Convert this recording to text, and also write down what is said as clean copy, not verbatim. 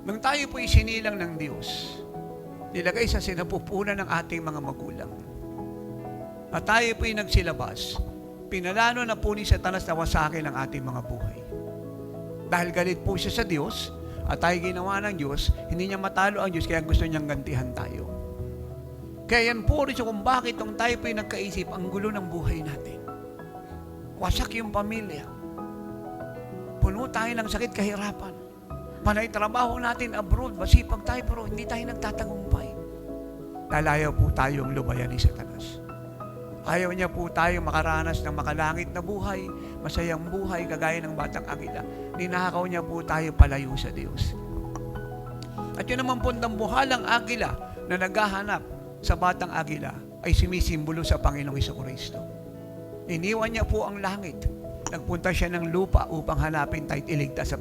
Nung tayo po isinilang ng Diyos, nilagay sa sinapupunan ng ating mga magulang. At tayo po yung nagsilabas, pinalano na po ni Satanas na wasakin ang ating mga buhay. Dahil galit po siya sa Diyos, at tayo ginawa ng Diyos, hindi niya matalo ang Diyos, kaya gusto niyang gantihan tayo. Kaya yan po rin siya kung bakit nung tayo po yung nagkaisip, ang gulo ng buhay natin. Wasak yung pamilya. Puno tayo ng sakit, kahirapan. Panay trabaho natin abroad, masipag tayo, pero hindi tayo nagtatagumpay. Dahil ayaw po tayong lubayan ni Satanas. Ayaw niya po tayong makaranas ng makalangit na buhay, masayang buhay, kagaya ng batang agila. Ninakaw niya po tayo palayo sa Diyos. At yun naman po ang dambuhalang agila na naghahanap sa batang agila ay sumisimbolo sa Panginoong Jesucristo. Iniwan niya po ang langit. Nagpunta siya ng lupa upang hanapin tayo at iligtas sa